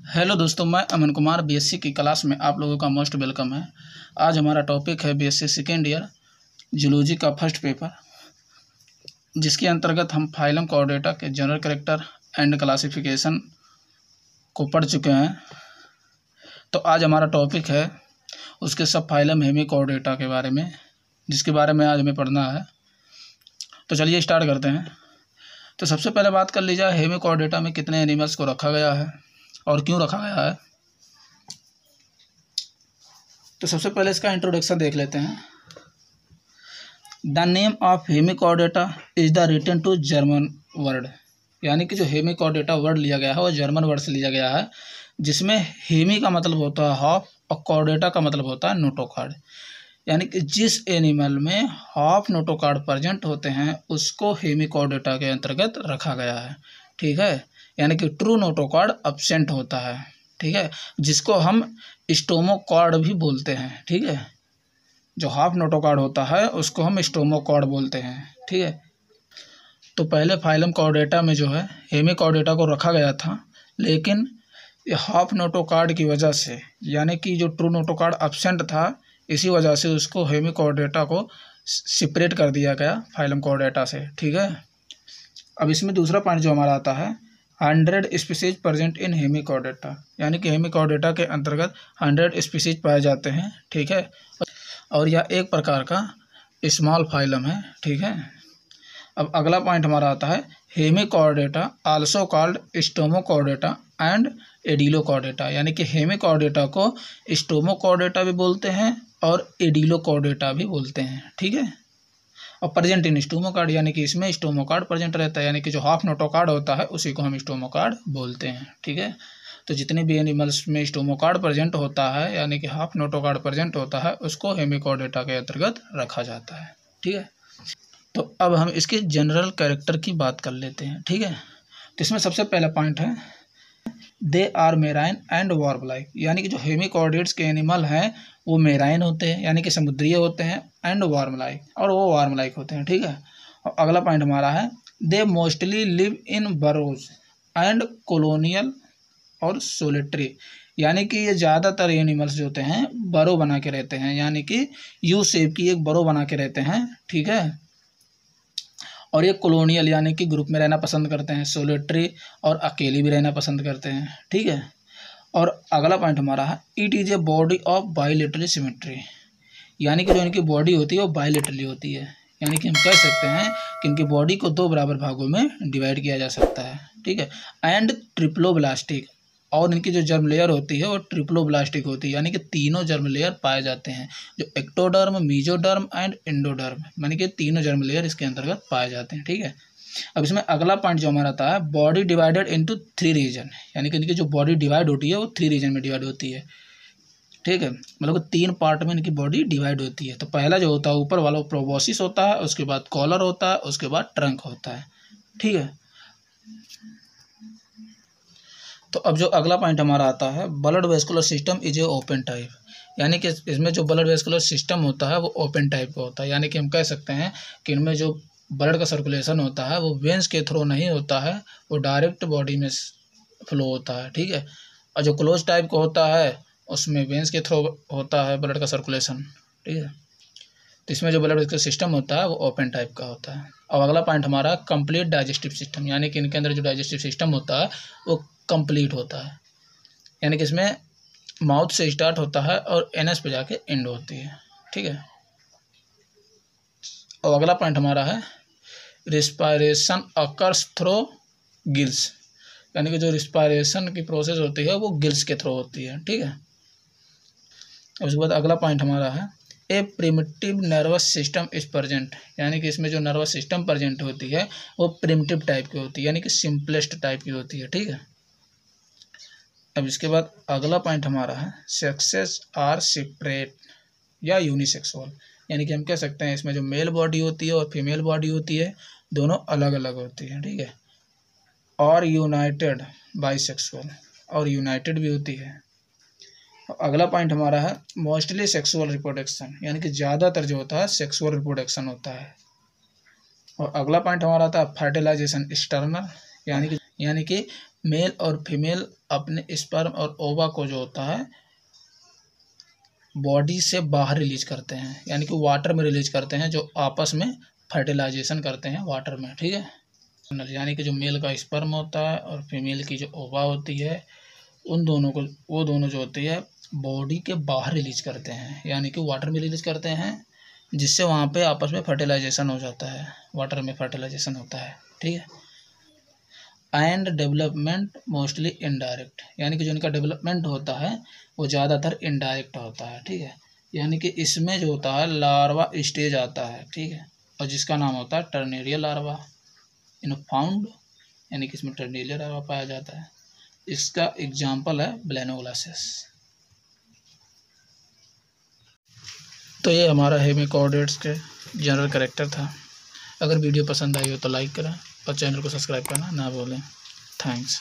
Hello दोस्तों, मैं Aman Kumar BSc की क्लास में आप लोगों का मोस्ट वेलकम है। आज हमारा टॉपिक है बीएससी सेकेंड ईयर जूलॉजी का फर्स्ट पेपर, जिसके अंतर्गत हम फाइलम कोऑर्डिनेटा के जनरल कैरेक्टर एंड क्लासिफिकेशन को पढ़ चुके हैं। तो आज हमारा टॉपिक है उसके सब फाइलम हेमी कोऑर्डिनेटा के बारे में, जिसके बारे में आज हमें पढ़ना है। तो चलिए स्टार्ट करते हैं। तो सबसे पहले बात कर ली जाए हेमी कोऑर्डिनेटा में कितने एनिमल्स को रखा गया है और क्यों रखा गया है। तो सबसे पहले इसका इंट्रोडक्शन देख लेते हैं। The name of hemichordata is the written to German word, यानी कि जो हेमी कोऑर्डिनेटा वर्ड लिया गया है वो जर्मन वर्ड से लिया गया है, जिसमें हेमी का मतलब होता है हाफ और कोऑर्डिनेटा का मतलब होता है नोटोकार्ड। यानी कि जिस एनिमल में हाफ नोटोकार्ड प्रेजेंट होते हैं उसको हेमी कोऑर्डिनेटा के अंतर्गत रखा गया है। ठीक है, यानी कि ट्रू नोटोकार्ड एब्सेंट होता है। ठीक है, जिसको हम स्टोमोकार्ड भी बोलते हैं। ठीक है, जो हाफ नोटोकार्ड होता है उसको हम स्टोमोकार्ड बोलते हैं। ठीक है, तो पहले फाइलम कोऑर्डिनेटा में जो है हेमी कोऑर्डिनेटा को रखा गया था, लेकिन ये हाफ नोटोकार्ड की वजह से, यानी कि जो ट्रू नोटोकार्ड एब्सेंट था, इसी वजह से उसको हेमी कोऑर्डिनेटा को सेपरेट कर दिया गया फाइलम कोऑर्डिनेटा से। ठीक है, अब इसमें दूसरा पॉइंट जो हमारा आता है 100 स्पीसीज प्रेजेंट इन हेमी कोऑर्डिनेटा, यानी कि हेमी कोऑर्डिनेटा के अंतर्गत 100 स्पीसीज पाए जाते हैं। ठीक है, और यह एक प्रकार का स्मॉल फाइलम है। ठीक है, अब अगला पॉइंट हमारा आता है हेमी कोऑर्डिनेटा आल्सो कॉल्ड स्टोमोकोऑर्डिनेटा एंड एडिलोकोऑर्डिनेटा, यानी कि हेमी कोऑर्डिनेटा को स्टोमोकोऑर्डिनेटा भी बोलते हैं और एडिलोकोऑर्डिनेटा भी बोलते हैं। ठीक है, और प्रेजेंट इन स्टोमोकार्ड, यानी कि इसमें स्टोमोकार्ड प्रेजेंट रहता है, यानी कि जो हाफ नोटोकार्ड होता है उसी को हम स्टोमोकार्ड बोलते हैं। ठीक है, तो जितने भी एनिमल्स में स्टोमोकार्ड प्रेजेंट होता है, यानी कि हाफ नोटोकार्ड प्रेजेंट होता है, उसको हेमी कोऑर्डिनेटा के अंतर्गत रखा जाता है। ठीक है, तो अब हम इसके जनरल कैरेक्टर की बात कर लेते हैं। ठीक है, तो इसमें सबसे पहला पॉइंट है they are marine and warm like, यानी कि जो हेमी कोऑर्डिनेट्स के एनिमल हैं वो मेराइन होते हैं, यानी कि समुद्रीय होते हैं, एंड वार्म लाइक, और वो वार्म लाइक होते हैं। ठीक है, और अगला पॉइंट हमारा है they mostly live in burrows and colonial और सोलिटरी, यानी कि ये ज़्यादातर एनिमल्स जो होते हैं बरो बना के रहते हैं, यानी कि यू शेप की एक बरो बना के रहते हैं। ठीक है, और ये कॉलोनियल यानी कि ग्रुप में रहना पसंद करते हैं, सोलिटरी और अकेले भी रहना पसंद करते हैं। ठीक है, और अगला पॉइंट हमारा है it is a body of bilaterally symmetry, यानी कि जो इनकी बॉडी होती है वो बाइलेटरली होती है, यानी कि हम कह सकते हैं कि इनकी बॉडी को दो बराबर भागों में डिवाइड किया जा सकता है। ठीक है, एंड ट्रिप्लोब्लास्टिक, और इनकी जो जर्म लेयर होती है वो ट्रिप्लोब्लास्टिक होती है, यानी कि तीनों जर्म लेयर पाए जाते हैं, जो एक्टोडर्म, मीजोडर्म एंड एंडोडर्म, यानी कि तीनों जर्म लेयर इसके अंतर्गत पाए जाते हैं। ठीक है, अब इसमें अगला पॉइंट जो हमारा आता है बॉडी डिवाइडेड इनटू 3 रीजन, यानी कि इनकी जो बॉडी डिवाइड होती है वो 3 रीजन में डिवाइड होती है। ठीक है, मतलब 3 पार्ट में इनकी बॉडी डिवाइड होती है। तो पहला जो होता है ऊपर वाला वो प्रोबोसिस होता है, उसके बाद कॉलर होता है, उसके बाद ट्रंक होता है। ठीक है, तो अब जो अगला पॉइंट हमारा आता है blood vascular system is a open type, यानी कि इसमें जो ब्लड वेस्कुलर सिस्टम होता है वो ओपन टाइप का होता है, यानी कि हम कह सकते हैं कि इनमें जो ब्लड का सर्कुलेशन होता है वो वेंस के थ्रू नहीं होता है, वो डायरेक्ट बॉडी में फ्लो होता है। ठीक है, और जो क्लोज टाइप का होता है उसमें वेंस के थ्रू होता है ब्लड का सर्कुलेशन। ठीक है, तो इसमें जो ब्लड वेस्कुलर सिस्टम होता है वो ओपन टाइप का होता है। और अगला पॉइंट हमारा कंप्लीट डाइजेस्टिव सिस्टम, यानी कि इनके अंदर जो डाइजेस्टिव सिस्टम होता है वो कंप्लीट होता है, यानी कि इसमें माउथ से स्टार्ट होता है और एनएस पे जाके एंड होती है। ठीक है, और अगला पॉइंट हमारा है रिस्पायरेशन अकर्स थ्रू गिल्स, यानी कि जो रिस्पायरेशन की प्रोसेस होती है वो गिल्स के थ्रू होती है। ठीक है, उसके बाद अगला पॉइंट हमारा है a primitive nervous system is present, यानी कि इसमें जो नर्वस सिस्टम प्रेजेंट होती है वो प्रिमिटिव टाइप की होती है, यानी कि सिंपलेस्ट टाइप की होती है। ठीक है, अब इसके बाद अगला पॉइंट हमारा है सेक्सेस आर सेपरेट या यूनिसेक्सुअल, यानी कि हम कह सकते हैं इसमें जो मेल बॉडी होती है और फीमेल बॉडी होती है दोनों अलग अलग होती है। ठीक है, और यूनाइटेड बाइसेक्सुअल, और यूनाइटेड भी होती है। अगला पॉइंट हमारा है मोस्टली सेक्सुअल रिप्रोडक्शन, यानी कि ज़्यादातर जो होता है सेक्सुअल रिप्रोडक्शन होता है। और अगला पॉइंट हमारा आता है फर्टिलाइजेशन एक्सटर्नल, यानी कि मेल और फीमेल अपने स्पर्म और ओवा को जो होता है बॉडी से बाहर रिलीज करते हैं, यानी कि वाटर में रिलीज करते हैं, जो आपस में फर्टिलाइजेशन करते हैं वाटर में, ठीक है। यानी कि जो मेल का स्पर्म होता है और फीमेल की जो ओवा होती है, उन दोनों को, वो दोनों जो होती है बॉडी के बाहर रिलीज करते हैं, यानी कि वाटर में रिलीज करते हैं, जिससे वहाँ पे आपस में फर्टिलाइजेशन हो जाता है, वाटर में फर्टिलाइजेशन होता है, ठीक है। एंड डेवलपमेंट मोस्टली इनडायरेक्ट, यानी कि जो इनका डेवलपमेंट होता है वो ज़्यादातर इनडायरेक्ट होता है, ठीक है। यानी कि इसमें जो होता है लार्वा स्टेज आता है, ठीक है, और जिसका नाम होता है टर्नेरियल लार्वा इन फाउंड, यानी कि इसमें टर्नेरियल लार्वा पाया जाता है। इसका एग्जाम्पल है ब्लेनोग्लासिस। तो ये हमारा हेमिकॉर्डेट्स के जनरल कैरेक्टर था। अगर वीडियो पसंद आई हो तो लाइक करें और चैनल को सब्सक्राइब करना ना भूलें। थैंक्स।